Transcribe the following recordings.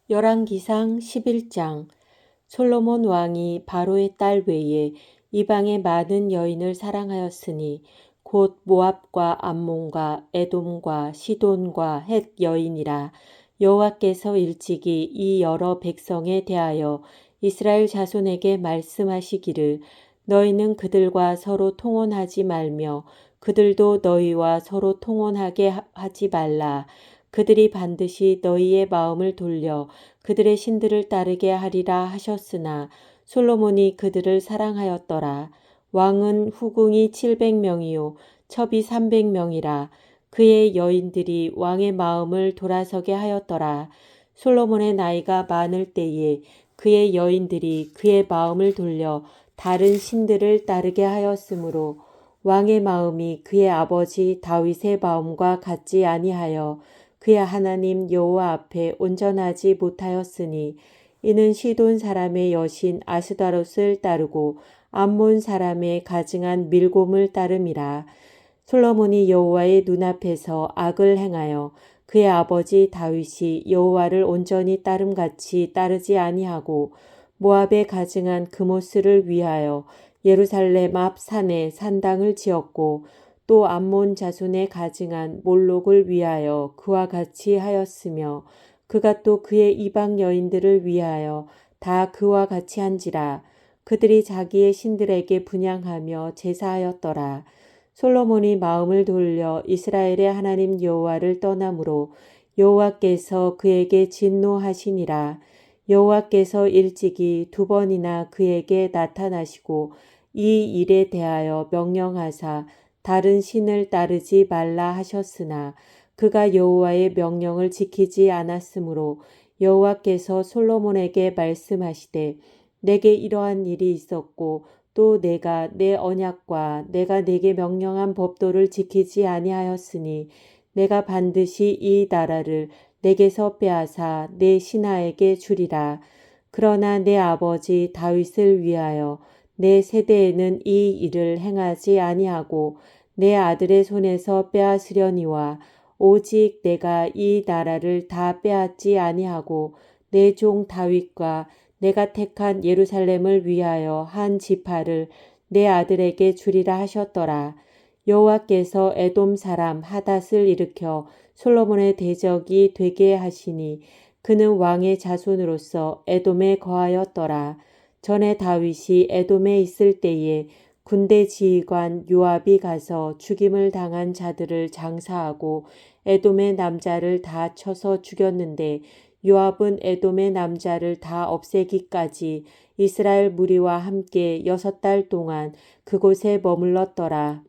열왕기상 11장. 솔로몬 왕이 바로의 딸 외에 이방의 많은 여인을 사랑하였으니 곧 모압과 암몬과 에돔과 시돈과 헷 여인이라. 여호와께서 일찍이 이 여러 백성에 대하여 이스라엘 자손에게 말씀하시기를 너희는 그들과 서로 통혼하지 말며 그들도 너희와 서로 통혼하게 하지 말라. 그들이 반드시 너희의 마음을 돌려 그들의 신들을 따르게 하리라 하셨으나 솔로몬이 그들을 사랑하였더라. 왕은 후궁이 700명이요 첩이 300명이라. 그의 여인들이 왕의 마음을 돌아서게 하였더라. 솔로몬의 나이가 많을 때에 그의 여인들이 그의 마음을 돌려 다른 신들을 따르게 하였으므로 왕의 마음이 그의 아버지 다윗의 마음과 같지 아니하여 그의 하나님 여호와 앞에 온전하지 못하였으니 이는 시돈 사람의 여신 아스다롯을 따르고 암몬 사람의 가증한 밀곰을 따름이라. 솔로몬이 여호와의 눈앞에서 악을 행하여 그의 아버지 다윗이 여호와를 온전히 따름같이 따르지 아니하고 모압에 가증한 그모스를 위하여 예루살렘 앞 산에 산당을 지었고 또 암몬 자손의 가증한 몰록을 위하여 그와 같이 하였으며 그가 또 그의 이방 여인들을 위하여 다 그와 같이 한지라. 그들이 자기의 신들에게 분향하며 제사하였더라. 솔로몬이 마음을 돌려 이스라엘의 하나님 여호와를 떠나므로 여호와께서 그에게 진노하시니라. 여호와께서 일찍이 2번이나 그에게 나타나시고 이 일에 대하여 명령하사 다른 신을 따르지 말라 하셨으나 그가 여호와의 명령을 지키지 않았으므로 여호와께서 솔로몬에게 말씀하시되 내게 이러한 일이 있었고 또 내가 내 언약과 내가 내게 명령한 법도를 지키지 아니하였으니 내가 반드시 이 나라를 내게서 빼앗아 내 신하에게 주리라. 그러나 내 아버지 다윗을 위하여 내 세대에는 이 일을 행하지 아니하고 내 아들의 손에서 빼앗으려니와 오직 내가 이 나라를 다 빼앗지 아니하고 내 종 다윗과 내가 택한 예루살렘을 위하여 한 지파를 내 아들에게 주리라 하셨더라. 여호와께서 에돔 사람 하닷을 일으켜 솔로몬의 대적이 되게 하시니 그는 왕의 자손으로서 에돔에 거하였더라. 전에 다윗이 에돔에 있을 때에 군대 지휘관 요압이 가서 죽임을 당한 자들을 장사하고 에돔의 남자를 다 쳐서 죽였는데 요압은 에돔의 남자를 다 없애기까지 이스라엘 무리와 함께 6달 동안 그곳에 머물렀더라.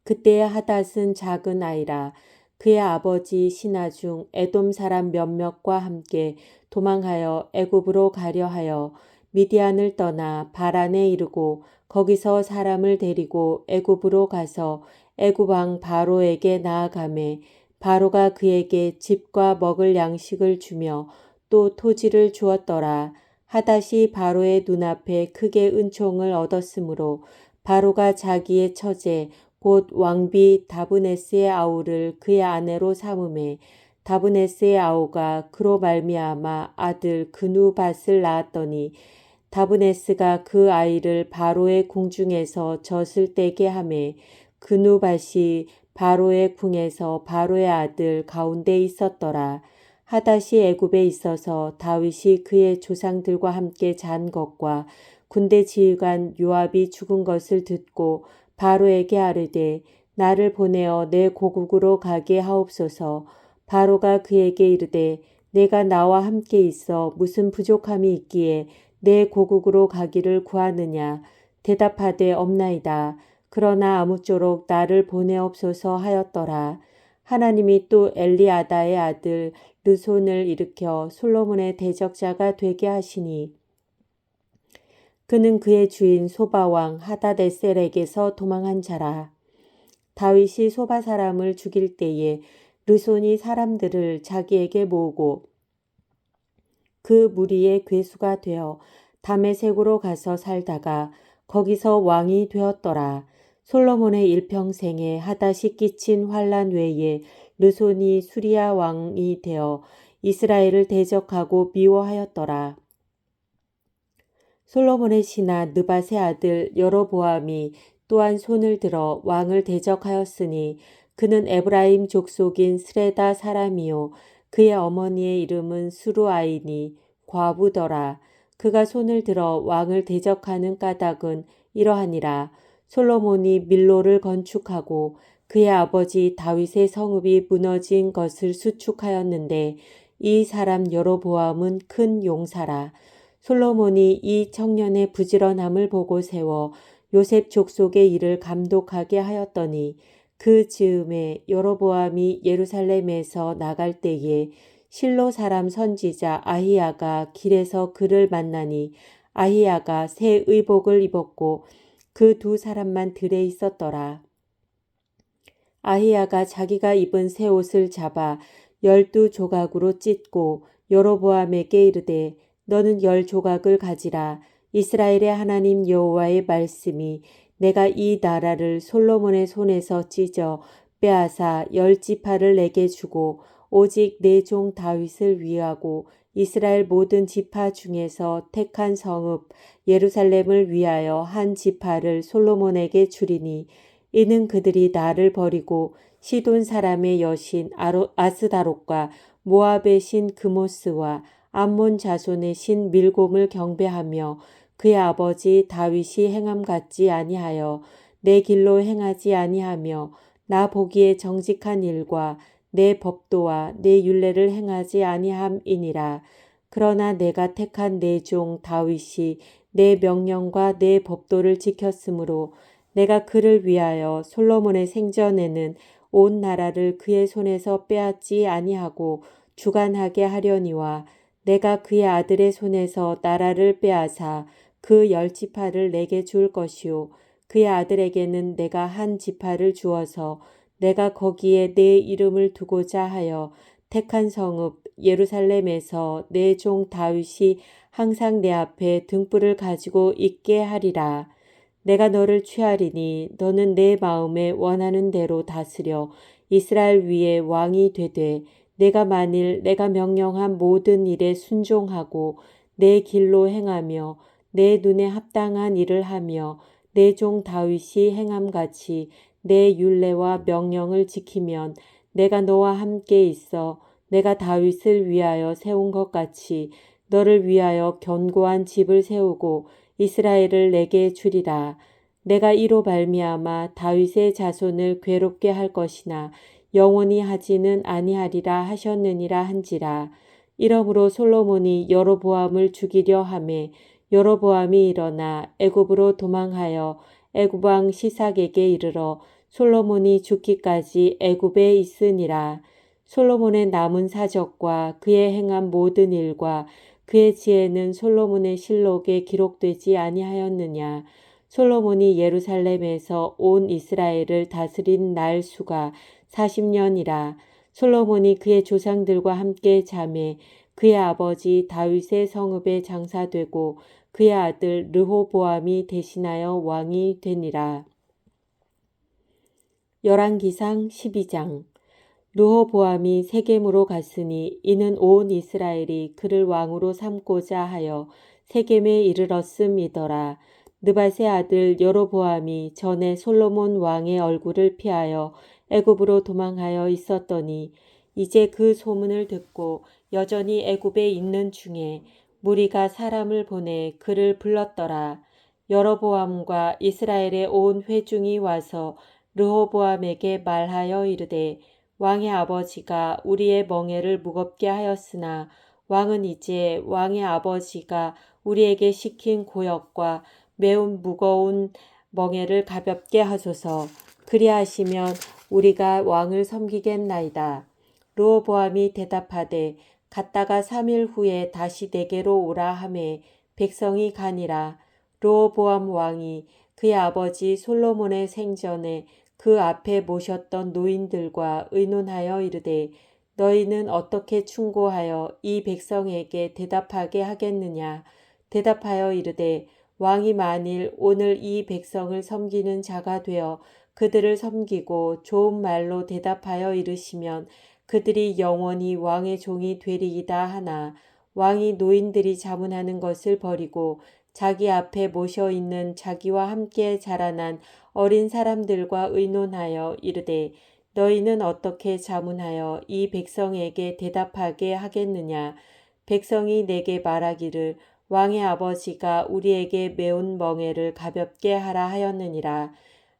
그때의 하닷은 작은 아이라. 그의 아버지 신하 중 에돔 사람 몇몇과 함께 도망하여 애굽으로 가려 하여 미디안을 떠나 바란에 이르고 거기서 사람을 데리고 애굽으로 가서 애굽 왕 바로에게 나아가매 바로가 그에게 집과 먹을 양식을 주며 또 토지를 주었더라. 하닷이 바로의 눈앞에 크게 은총을 얻었으므로 바로가 자기의 처제 곧 왕비 다브네스의 아우를 그의 아내로 삼음에 다브네스의 아우가 그로 말미암아 아들 그누밧을 낳았더니 다브네스가 그 아이를 바로의 궁중에서 젖을 떼게 하매 그누밧이 바로의 궁에서 바로의 아들 가운데 있었더라. 하닷이 애굽에 있어서 다윗이 그의 조상들과 함께 잔 것과 군대 지휘관 요압이 죽은 것을 듣고 바로에게 아뢰되 나를 보내어 내 고국으로 가게 하옵소서. 바로가 그에게 이르되 내가 나와 함께 있어 무슨 부족함이 있기에 내 고국으로 가기를 구하느냐. 대답하되 없나이다. 그러나 아무쪼록 나를 보내옵소서 하였더라. 하나님이 또 엘리아다의 아들 르손을 일으켜 솔로몬의 대적자가 되게 하시니 그는 그의 주인 소바왕 하다데셀에게서 도망한 자라. 다윗이 소바 사람을 죽일 때에 르손이 사람들을 자기에게 모으고 그 무리의 괴수가 되어 다메섹으로 가서 살다가 거기서 왕이 되었더라. 솔로몬의 일평생에 하닷이 끼친 환란 외에 르손이 수리아 왕이 되어 이스라엘을 대적하고 미워하였더라. 솔로몬의 신하 느밧의 아들 여로보암이 또한 손을 들어 왕을 대적하였으니 그는 에브라임 족속인 스레다 사람이요 그의 어머니의 이름은 수루아이니 과부더라. 그가 손을 들어 왕을 대적하는 까닭은 이러하니라. 솔로몬이 밀로를 건축하고 그의 아버지 다윗의 성읍이 무너진 것을 수축하였는데 이 사람 여로보암은 큰 용사라. 솔로몬이 이 청년의 부지런함을 보고 세워 요셉 족속의 일을 감독하게 하였더니 그 즈음에 여로보암이 예루살렘에서 나갈 때에 실로 사람 선지자 아히야가 길에서 그를 만나니 아히야가 새 의복을 입었고 그 두 사람만 들에 있었더라. 아히야가 자기가 입은 새 옷을 잡아 12조각으로 찢고 여로보암에게 이르되 너는 10조각을 가지라. 이스라엘의 하나님 여호와의 말씀이 내가 이 나라를 솔로몬의 손에서 찢어 빼앗아 10지파를 내게 주고 오직 내 종 다윗을 위하고 이스라엘 모든 지파 중에서 택한 성읍 예루살렘을 위하여 한 지파를 솔로몬에게 주리니 이는 그들이 나를 버리고 시돈 사람의 여신 아스다롯과 모압의 신 그모스와 암몬 자손의 신 밀곰을 경배하며 그의 아버지 다윗이 행함 같지 아니하여 내 길로 행하지 아니하며 나 보기에 정직한 일과 내 법도와 내 율례를 행하지 아니함이니라. 그러나 내가 택한 내 종 다윗이 내 명령과 내 법도를 지켰으므로 내가 그를 위하여 솔로몬의 생전에는 온 나라를 그의 손에서 빼앗지 아니하고 주관하게 하려니와 내가 그의 아들의 손에서 나라를 빼앗아 그 10지파를 내게 줄 것이요 그의 아들에게는 내가 한 지파를 주어서 내가 거기에 내 이름을 두고자 하여 택한 성읍 예루살렘에서 내 종 다윗이 항상 내 앞에 등불을 가지고 있게 하리라. 내가 너를 취하리니 너는 내 마음에 원하는 대로 다스려 이스라엘 위에 왕이 되되 내가 만일 내가 명령한 모든 일에 순종하고 내 길로 행하며 내 눈에 합당한 일을 하며 내 종 다윗이 행함같이 내 율례와 명령을 지키면 내가 너와 함께 있어 내가 다윗을 위하여 세운 것 같이 너를 위하여 견고한 집을 세우고 이스라엘을 내게 주리라. 내가 이로 발미암아 다윗의 자손을 괴롭게 할 것이나 영원히 하지는 아니하리라 하셨느니라 한지라. 이러므로 솔로몬이 여로보암을 죽이려 하매 여로보암이 일어나 애굽으로 도망하여 애굽 왕 시삭에게 이르러 솔로몬이 죽기까지 애굽에 있으니라. 솔로몬의 남은 사적과 그의 행한 모든 일과 그의 지혜는 솔로몬의 실록에 기록되지 아니하였느냐. 솔로몬이 예루살렘에서 온 이스라엘을 다스린 날 수가 40년이라. 솔로몬이 그의 조상들과 함께 잠에 그의 아버지 다윗의 성읍에 장사되고 그의 아들 르호보암이 대신하여 왕이 되니라. 열왕기상 12장. 르호보암이 세겜으로 갔으니 이는 온 이스라엘이 그를 왕으로 삼고자 하여 세겜에 이르렀음이더라. 느밧의 아들 여로보암이 전에 솔로몬 왕의 얼굴을 피하여 애굽으로 도망하여 있었더니 이제 그 소문을 듣고 여전히 애굽에 있는 중에 무리가 사람을 보내 그를 불렀더라. 여로보암과 이스라엘의 온 회중이 와서 르호보암에게 말하여 이르되 왕의 아버지가 우리의 멍에를 무겁게 하였으나 왕은 이제 왕의 아버지가 우리에게 시킨 고역과 매우 무거운 멍에를 가볍게 하소서. 그리하시면 우리가 왕을 섬기겠나이다. 르호보암이 대답하되 갔다가 3일 후에 다시 내게로 오라 하매 백성이 가니라. 르호보암 왕이 그의 아버지 솔로몬의 생전에 그 앞에 모셨던 노인들과 의논하여 이르되 너희는 어떻게 충고하여 이 백성에게 대답하게 하겠느냐. 대답하여 이르되 왕이 만일 오늘 이 백성을 섬기는 자가 되어 그들을 섬기고 좋은 말로 대답하여 이르시면 그들이 영원히 왕의 종이 되리이다 하나 왕이 노인들이 자문하는 것을 버리고 자기 앞에 모셔 있는 자기와 함께 자라난 어린 사람들과 의논하여 이르되 너희는 어떻게 자문하여 이 백성에게 대답하게 하겠느냐. 백성이 내게 말하기를 왕의 아버지가 우리에게 메운 멍에를 가볍게 하라 하였느니라.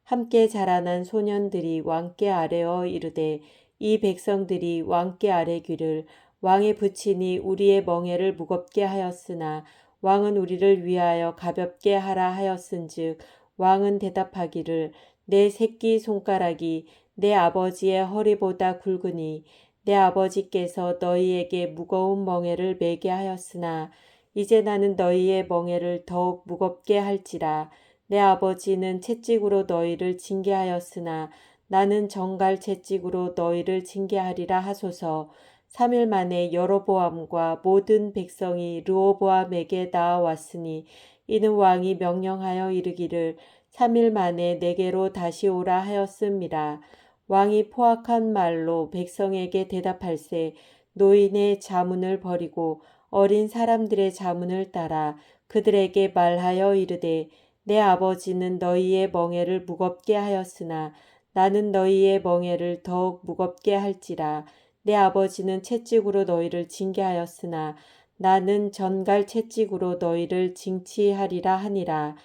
함께 자라난 소년들이 왕께 아뢰어 이르되 이 백성들이 왕께 아뢰기를 왕의 부친이 우리의 멍에를 무겁게 하였으나 왕은 우리를 위하여 가볍게 하라 하였은즉 왕은 대답하기를 내 새끼 손가락이 내 아버지의 허리보다 굵으니 내 아버지께서 너희에게 무거운 멍에를 메게 하였으나 이제 나는 너희의 멍에를 더욱 무겁게 할지라. 내 아버지는 채찍으로 너희를 징계하였으나 나는 정갈 채찍으로 너희를 징계하리라 하소서. 3일 만에 여로보암과 모든 백성이 르호보암에게 나아왔으니 이는 왕이 명령하여 이르기를 3일 만에 내게로 다시 오라 하였음이라. 왕이 포악한 말로 백성에게 대답할세 노인의 자문을 버리고 어린 사람들의 자문을 따라 그들에게 말하여 이르되 내 아버지는 너희의 멍에를 무겁게 하였으나 나는 너희의 멍에를 더욱 무겁게 할지라. 내 아버지는 채찍으로 너희를 징계하였으나 나는 전갈 채찍으로 너희를 징치하리라 하니라.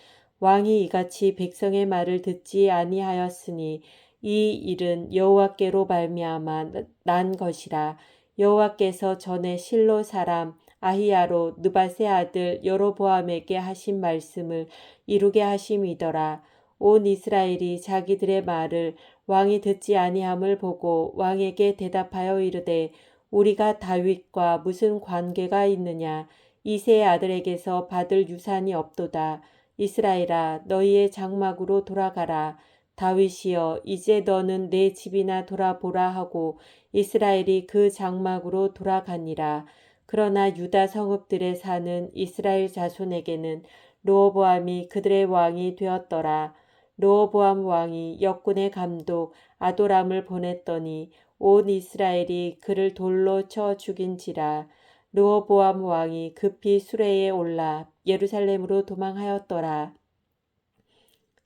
왕이 이같이 백성의 말을 듣지 아니하였으니 이 일은 여호와께로 말미암아 난 것이라. 여호와께서 전에 실로 사람 아히야로 느밧의 아들 여로보암에게 하신 말씀을 이루게 하심이더라. 온 이스라엘이 자기들의 말을 왕이 듣지 아니함을 보고 왕에게 대답하여 이르되 우리가 다윗과 무슨 관계가 있느냐. 이새의 아들에게서 받을 유산이 없도다. 이스라엘아 너희의 장막으로 돌아가라. 다윗이여 이제 너는 내 집이나 돌아보라 하고 이스라엘이 그 장막으로 돌아가니라. 그러나 유다 성읍들에 사는 이스라엘 자손에게는 르호보암이 그들의 왕이 되었더라. 르호보암 왕이 역군의 감독 아도람을 보냈더니 온 이스라엘이 그를 돌로 쳐 죽인지라. 르호보암 왕이 급히 수레에 올라 예루살렘으로 도망하였더라.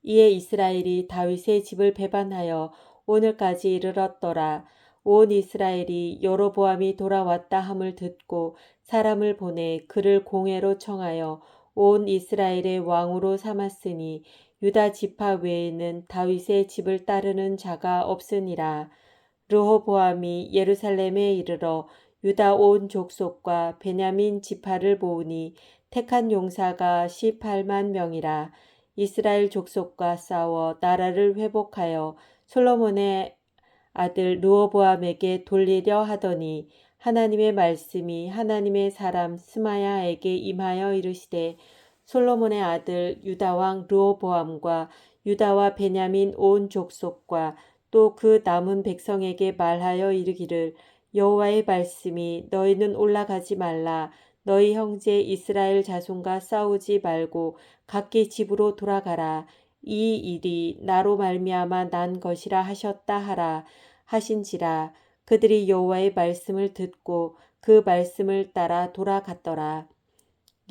이에 이스라엘이 다윗의 집을 배반하여 오늘까지 이르렀더라. 온 이스라엘이 여로보암이 돌아왔다 함을 듣고 사람을 보내 그를 공회로 청하여 온 이스라엘의 왕으로 삼았으니 유다 지파 외에는 다윗의 집을 따르는 자가 없으니라. 르호보암이 예루살렘에 이르러 유다 온 족속과 베냐민 지파를 모으니 택한 용사가 18만 명이라. 이스라엘 족속과 싸워 나라를 회복하여 솔로몬의 아들 르호보암에게 돌리려 하더니 하나님의 말씀이 하나님의 사람 스마야에게 임하여 이르시되 솔로몬의 아들 유다 왕 르호보암과 유다와 베냐민 온 족속과 또 그 남은 백성에게 말하여 이르기를 여호와의 말씀이 너희는 올라가지 말라. 너희 형제 이스라엘 자손과 싸우지 말고 각기 집으로 돌아가라. 이 일이 나로 말미암아 난 것이라 하셨다 하라 하신지라. 그들이 여호와의 말씀을 듣고 그 말씀을 따라 돌아갔더라.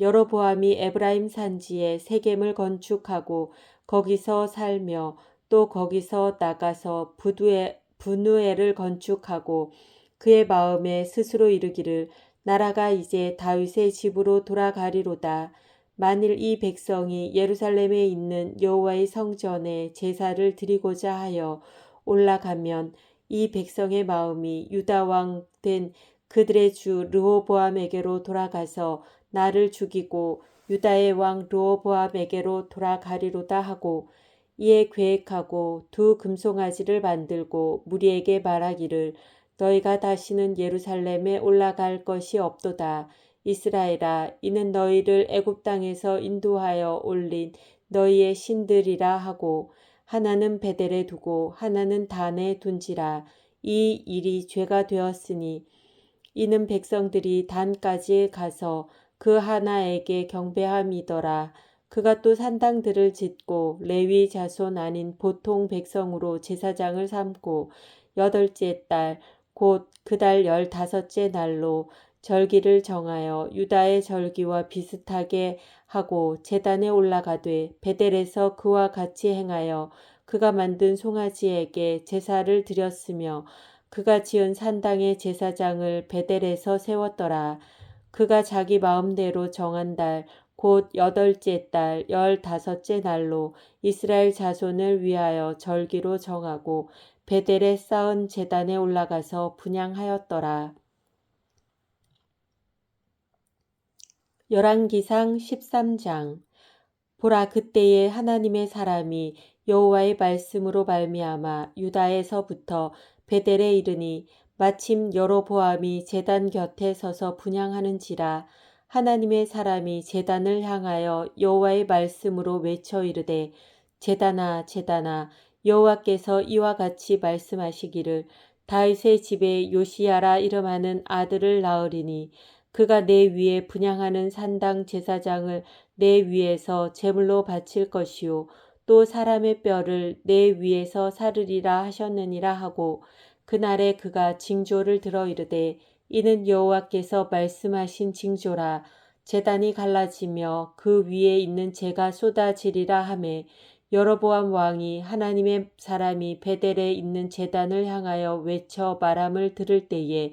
여로보암이 에브라임 산지에 세겜을 건축하고 거기서 살며 또 거기서 나가서 브누엘을 건축하고 그의 마음에 스스로 이르기를 나라가 이제 다윗의 집으로 돌아가리로다. 만일 이 백성이 예루살렘에 있는 여호와의 성전에 제사를 드리고자 하여 올라가면 이 백성의 마음이 유다 왕 된 그들의 주 르호보암에게로 돌아가서 나를 죽이고 유다의 왕 르호보암에게로 돌아가리로다 하고 이에 계획하고 두 금송아지를 만들고 무리에게 말하기를 너희가 다시는 예루살렘에 올라갈 것이 없도다. 이스라엘아 이는 너희를 애굽 땅에서 인도하여 올린 너희의 신들이라 하고 하나는 베델에 두고 하나는 단에 둔지라. 이 일이 죄가 되었으니 이는 백성들이 단까지 가서 그 하나에게 경배함이더라. 그가 또 산당들을 짓고 레위 자손 아닌 보통 백성으로 제사장을 삼고 8째 달 곧 그달 15째 날로 절기를 정하여 유다의 절기와 비슷하게 하고 제단에 올라가되 베델에서 그와 같이 행하여 그가 만든 송아지에게 제사를 드렸으며 그가 지은 산당의 제사장을 베델에서 세웠더라. 그가 자기 마음대로 정한 달 곧 8째 달 15째 날로 이스라엘 자손을 위하여 절기로 정하고 베델에 쌓은 제단에 올라가서 분향하였더라. 열왕기상 13장. 보라, 그때에 하나님의 사람이 여호와의 말씀으로 말미암아 유다에서부터 베델에 이르니 마침 여로보암이 제단 곁에 서서 분향하는지라. 하나님의 사람이 제단을 향하여 여호와의 말씀으로 외쳐 이르되, 제단아 제단아, 여호와께서 이와 같이 말씀하시기를, 다윗의 집에 요시야라 이름하는 아들을 낳으리니 그가 내 위에 분향하는 산당 제사장을 내 위에서 제물로 바칠 것이요 또 사람의 뼈를 내 위에서 사르리라 하셨느니라 하고, 그날에 그가 징조를 들어 이르되, 이는 여호와께서 말씀하신 징조라. 제단이 갈라지며 그 위에 있는 재가 쏟아지리라 하매, 여로보암 왕이 하나님의 사람이 베델에 있는 제단을 향하여 외쳐 말함을 들을 때에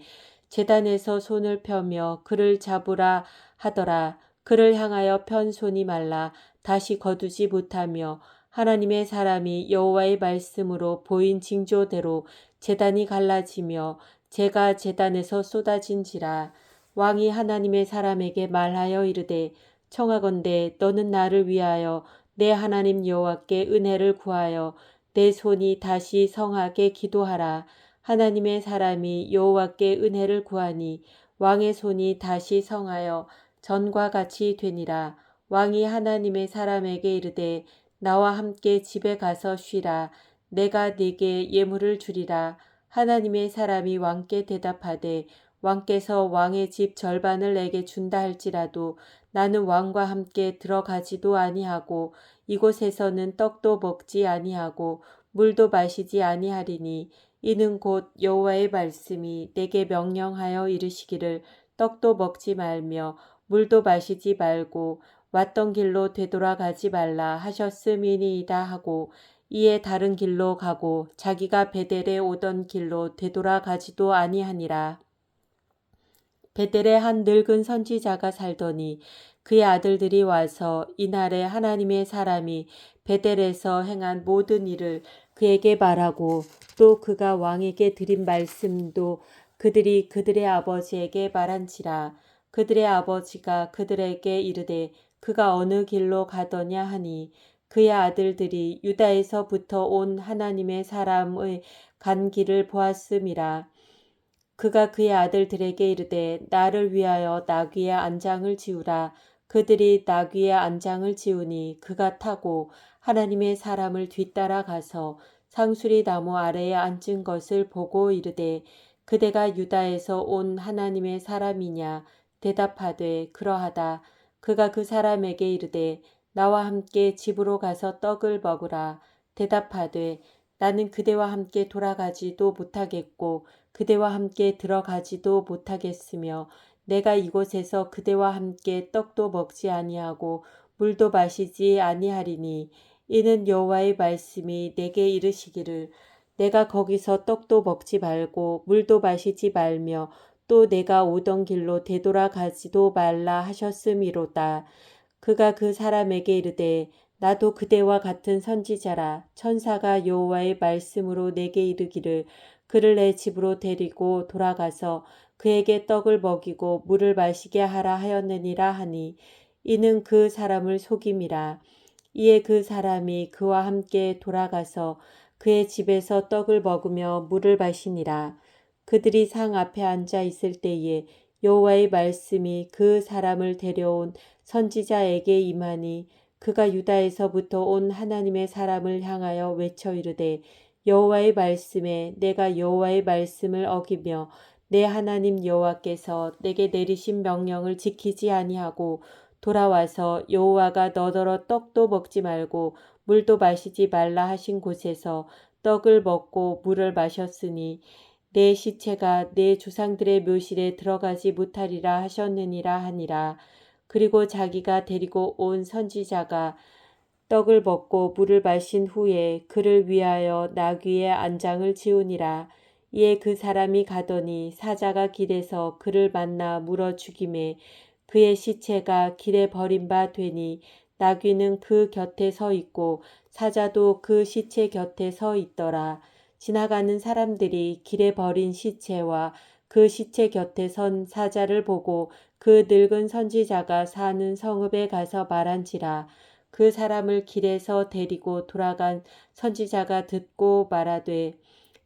제단에서 손을 펴며 그를 잡으라 하더라. 그를 향하여 편 손이 말라 다시 거두지 못하며 하나님의 사람이 여호와의 말씀으로 보인 징조대로 제단이 갈라지며 재가 제단에서 쏟아진지라. 왕이 하나님의 사람에게 말하여 이르되, 청하건대 너는 나를 위하여 내 하나님 여호와께 은혜를 구하여 내 손이 다시 성하게 기도하라. 하나님의 사람이 여호와께 은혜를 구하니 왕의 손이 다시 성하여 전과 같이 되니라. 왕이 하나님의 사람에게 이르되, 나와 함께 집에 가서 쉬라. 내가 네게 예물을 주리라. 하나님의 사람이 왕께 대답하되, 왕께서 왕의 집 절반을 내게 준다 할지라도 나는 왕과 함께 들어가지도 아니하고 이곳에서는 떡도 먹지 아니하고 물도 마시지 아니하리니, 이는 곧 여호와의 말씀이 내게 명령하여 이르시기를, 떡도 먹지 말며 물도 마시지 말고 왔던 길로 되돌아가지 말라 하셨음이니이다 하고, 이에 다른 길로 가고 자기가 베델에 오던 길로 되돌아가지도 아니하니라. 베델에 한 늙은 선지자가 살더니 그의 아들들이 와서 이날에 하나님의 사람이 베델에서 행한 모든 일을 그에게 말하고 또 그가 왕에게 드린 말씀도 그들이 그들의 아버지에게 말한지라. 그들의 아버지가 그들에게 이르되, 그가 어느 길로 가더냐 하니, 그의 아들들이 유다에서부터 온 하나님의 사람의 간 길을 보았음이라. 그가 그의 아들들에게 이르되, 나를 위하여 나귀의 안장을 지우라. 그들이 나귀의 안장을 지우니 그가 타고 하나님의 사람을 뒤따라 가서 상수리 나무 아래에 앉은 것을 보고 이르되, 그대가 유다에서 온 하나님의 사람이냐? 대답하되, 그러하다. 그가 그 사람에게 이르되, 나와 함께 집으로 가서 떡을 먹으라. 대답하되, 나는 그대와 함께 돌아가지도 못하겠고 그대와 함께 들어가지도 못하겠으며 내가 이곳에서 그대와 함께 떡도 먹지 아니하고 물도 마시지 아니하리니, 이는 여호와의 말씀이 내게 이르시기를, 내가 거기서 떡도 먹지 말고 물도 마시지 말며 또 내가 오던 길로 되돌아가지도 말라 하셨음이로다. 그가 그 사람에게 이르되, 나도 그대와 같은 선지자라. 천사가 여호와의 말씀으로 내게 이르기를, 그를 내 집으로 데리고 돌아가서 그에게 떡을 먹이고 물을 마시게 하라 하였느니라 하니, 이는 그 사람을 속임이라. 이에 그 사람이 그와 함께 돌아가서 그의 집에서 떡을 먹으며 물을 마시니라. 그들이 상 앞에 앉아 있을 때에 여호와의 말씀이 그 사람을 데려온 선지자에게 임하니, 그가 유다에서부터 온 하나님의 사람을 향하여 외쳐 이르되, 여호와의 말씀에 내가 여호와의 말씀을 어기며 내 하나님 여호와께서 내게 내리신 명령을 지키지 아니하고 돌아와서 여호와가 너더러 떡도 먹지 말고 물도 마시지 말라 하신 곳에서 떡을 먹고 물을 마셨으니, 내 시체가 내 조상들의 묘실에 들어가지 못하리라 하셨느니라 하니라. 그리고 자기가 데리고 온 선지자가 떡을 먹고 물을 마신 후에 그를 위하여 나귀의 안장을 지우니라. 이에 그 사람이 가더니 사자가 길에서 그를 만나 물어 죽이매 그의 시체가 길에 버린 바 되니 나귀는 그 곁에 서 있고 사자도 그 시체 곁에 서 있더라. 지나가는 사람들이 길에 버린 시체와 그 시체 곁에 선 사자를 보고 그 늙은 선지자가 사는 성읍에 가서 말한지라. 그 사람을 길에서 데리고 돌아간 선지자가 듣고 말하되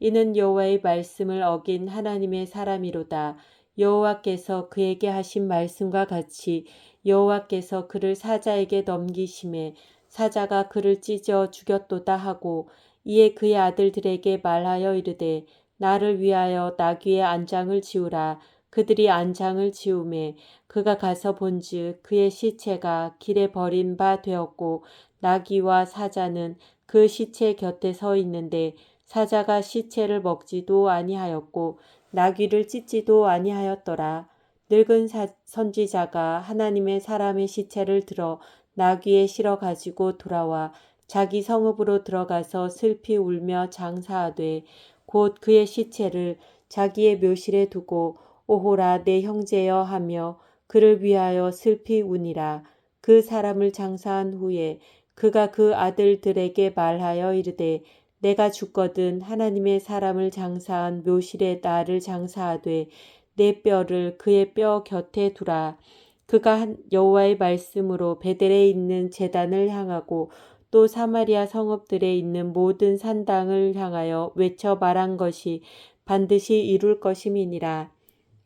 이는 여호와의 말씀을 어긴 하나님의 사람이로다. 여호와께서 그에게 하신 말씀과 같이 여호와께서 그를 사자에게 넘기심에 사자가 그를 찢어 죽였도다 하고 이에 그의 아들들에게 말하여 이르되 나를 위하여 나귀의 안장을 지우라. 그들이 안장을 지우매 그가 가서 본즉 그의 시체가 길에 버린 바 되었고 나귀와 사자는 그 시체 곁에 서 있는데 사자가 시체를 먹지도 아니하였고 나귀를 찢지도 아니하였더라. 늙은 선지자가 하나님의 사람의 시체를 들어 나귀에 실어 가지고 돌아와 자기 성읍으로 들어가서 슬피 울며 장사하되 곧 그의 시체를 자기의 묘실에 두고 오호라 내 형제여 하며 그를 위하여 슬피 우니라. 그 사람을 장사한 후에 그가 그 아들들에게 말하여 이르되 내가 죽거든 하나님의 사람을 장사한 묘실에 나를 장사하되 내 뼈를 그의 뼈 곁에 두라. 그가 여호와의 말씀으로 베델에 있는 제단을 향하고 또 사마리아 성읍들에 있는 모든 산당을 향하여 외쳐 말한 것이 반드시 이룰 것임이니라.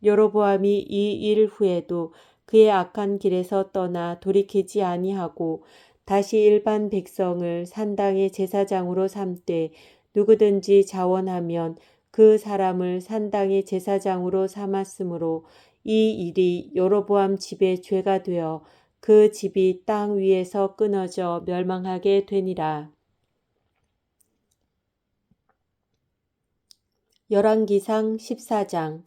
여로보암이 이 일 후에도 그의 악한 길에서 떠나 돌이키지 아니하고 다시 일반 백성을 산당의 제사장으로 삼되 누구든지 자원하면 그 사람을 산당의 제사장으로 삼았으므로 이 일이 여로보암 집의 죄가 되어 그 집이 땅 위에서 끊어져 멸망하게 되니라. 열왕기상 14장.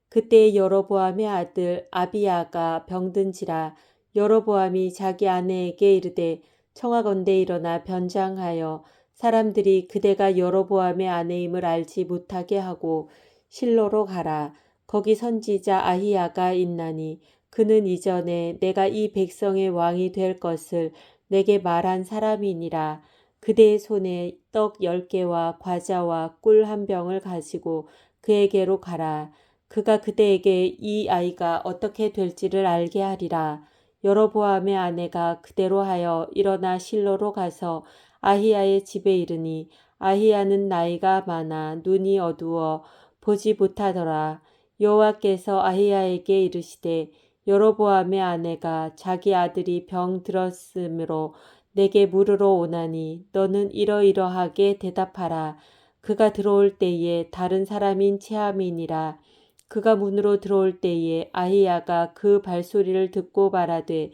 그때 여로보암의 아들 아비야가 병든지라. 여로보암이 자기 아내에게 이르되 청하건대 일어나 변장하여 사람들이 그대가 여로보암의 아내임을 알지 못하게 하고 실로로 가라. 거기 선지자 아히야가 있나니 그는 이전에 내가 이 백성의 왕이 될 것을 내게 말한 사람이니라. 그대의 손에 떡 10개와 과자와 꿀 한 병을 가지고 그에게로 가라. 그가 그대에게 이 아이가 어떻게 될지를 알게 하리라. 여로보암의 아내가 그대로 하여 일어나 실로로 가서 아히야의 집에 이르니 아히야는 나이가 많아 눈이 어두워 보지 못하더라. 여호와께서 아히야에게 이르시되 여로보암의 아내가 자기 아들이 병 들었으므로 내게 물으러 오나니 너는 이러이러하게 대답하라. 그가 들어올 때에 다른 사람인 체함이니라. 그가 문으로 들어올 때에 아히야가 그 발소리를 듣고 말하되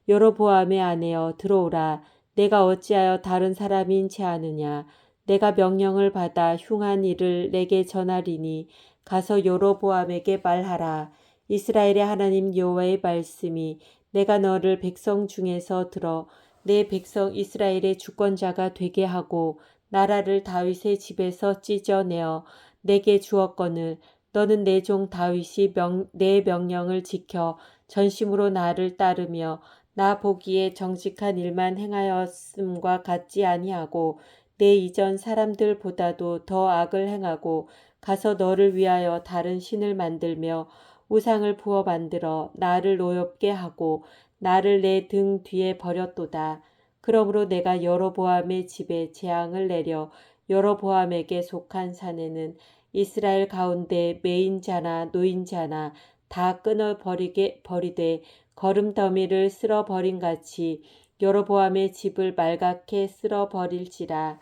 여로보암의 아내여 들어오라. 내가 어찌하여 다른 사람인 체하느냐. 내가 명령을 받아 흉한 일을 내게 전하리니 가서 여로보암에게 말하라. 이스라엘의 하나님 여호와의 말씀이 내가 너를 백성 중에서 들어 내 백성 이스라엘의 주권자가 되게 하고 나라를 다윗의 집에서 찢어내어 내게 주었거늘 너는 내 종 다윗이 내 명령을 지켜 전심으로 나를 따르며 나 보기에 정직한 일만 행하였음과 같지 아니하고 내 이전 사람들보다도 더 악을 행하고 가서 너를 위하여 다른 신을 만들며 우상을 부어 만들어 나를 노엽게 하고 나를 내 등 뒤에 버렸도다. 그러므로 내가 여로보암의 집에 재앙을 내려 여로보암에게 속한 산에는 이스라엘 가운데 매인자나 노인자나 다 끊어 버리되 거름더미를 쓸어 버린 같이 여로보암의 집을 말갛게 쓸어 버릴지라.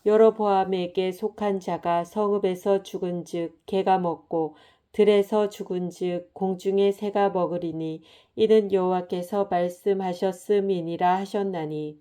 여로보암에게 속한 자가 성읍에서 죽은즉 개가 먹고 들에서 죽은즉 공중의 새가 먹으리니 이는 여호와께서 말씀하셨음이니라 하셨나니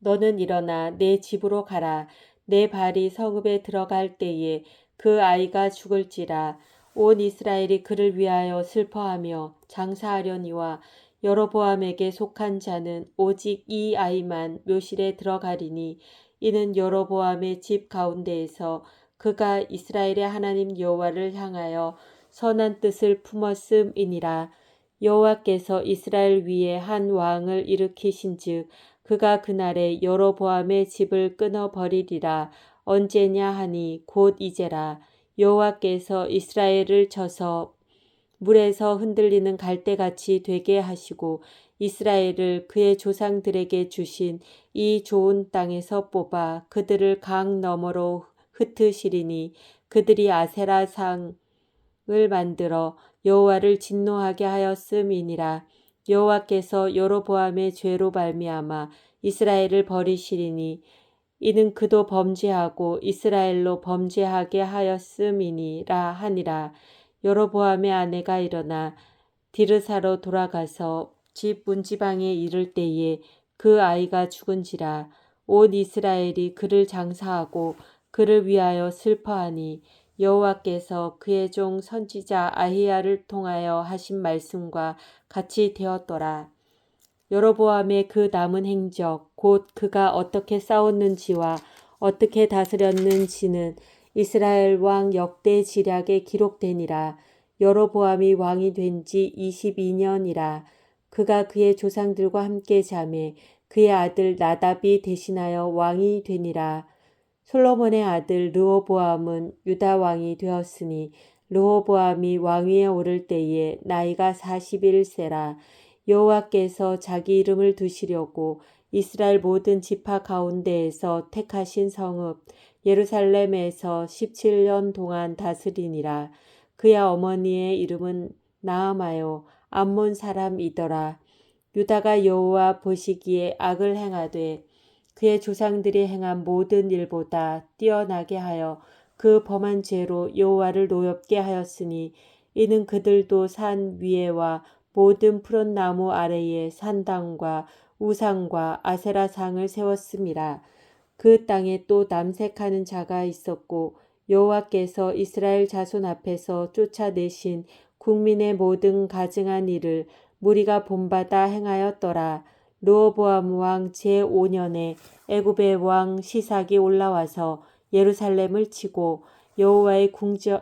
너는 일어나 내 집으로 가라. 내 발이 성읍에 들어갈 때에 그 아이가 죽을지라. 온 이스라엘이 그를 위하여 슬퍼하며 장사하려니와 여로보암에게 속한 자는 오직 이 아이만 묘실에 들어가리니 이는 여로보암의 집 가운데에서 그가 이스라엘의 하나님 여호와를 향하여 선한 뜻을 품었음이니라. 여호와께서 이스라엘 위에 한 왕을 일으키신즉 그가 그날에 여로보암의 집을 끊어버리리라. 언제냐 하니 곧 이제라. 여호와께서 이스라엘을 쳐서 물에서 흔들리는 갈대같이 되게 하시고 이스라엘을 그의 조상들에게 주신 이 좋은 땅에서 뽑아 그들을 강 너머로 흩으시리니 그들이 아세라 상을 만들어 여호와를 진노하게 하였음이니라. 여호와께서 여로보암의 죄로 말미암아 이스라엘을 버리시리니 이는 그도 범죄하고 이스라엘로 범죄하게 하였음이니라 하니라. 여로보암의 아내가 일어나 디르사로 돌아가서 집 문지방에 이를 때에 그 아이가 죽은지라. 온 이스라엘이 그를 장사하고 그를 위하여 슬퍼하니 여호와께서 그의 종 선지자 아히야를 통하여 하신 말씀과 같이 되었더라. 여로보암의 그 남은 행적 곧 그가 어떻게 싸웠는지와 어떻게 다스렸는지는 이스라엘 왕 역대 지략에 기록되니라. 여로보암이 왕이 된 지 22년이라. 그가 그의 조상들과 함께 자매 그의 아들 나답이 대신하여 왕이 되니라. 솔로몬의 아들 르호보암은 유다 왕이 되었으니 르호보암이 왕위에 오를 때에 나이가 41세라. 여호와께서 자기 이름을 두시려고 이스라엘 모든 지파 가운데에서 택하신 성읍 예루살렘에서 17년 동안 다스리니라. 그의 어머니의 이름은 나아마요 암몬 사람이더라. 유다가 여호와 보시기에 악을 행하되 그의 조상들이 행한 모든 일보다 뛰어나게 하여 그 범한 죄로 여호와를 노엽게 하였으니 이는 그들도 산 위에와 모든 푸른 나무 아래에 산당과 우상과 아세라상을 세웠음이라. 그 땅에 또 남색하는 자가 있었고 여호와께서 이스라엘 자손 앞에서 쫓아내신 국민의 모든 가증한 일을 무리가 본받아 행하였더라. 르호보암 왕 제5년에 애굽의 왕 시삭이 올라와서 예루살렘을 치고 여호와의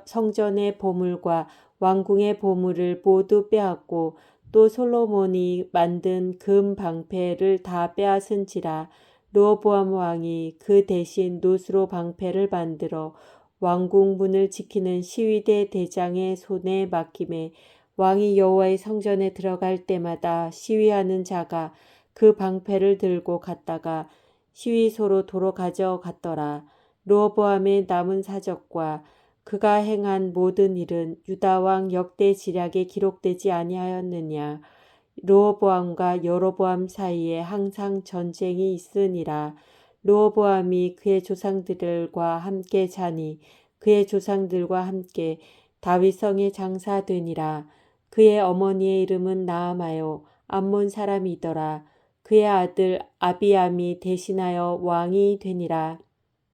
성전의 보물과 왕궁의 보물을 모두 빼앗고 또 솔로몬이 만든 금 방패를 다 빼앗은지라. 르호보암 왕이 그 대신 노스로 방패를 만들어 왕궁 문을 지키는 시위대 대장의 손에 맡김에 왕이 여호와의 성전에 들어갈 때마다 시위하는 자가 그 방패를 들고 갔다가 시위소로 도로 가져갔더라. 르호보암의 남은 사적과 그가 행한 모든 일은 유다 왕 역대 지략에 기록되지 아니하였느냐. 르호보암과 여로보암 사이에 항상 전쟁이 있으니라. 르호보암이 그의 조상들과 함께 자니 그의 조상들과 함께 다윗성에 장사되니라. 그의 어머니의 이름은 나아마요 암몬 사람이더라. 그의 아들 아비암이 대신하여 왕이 되니라.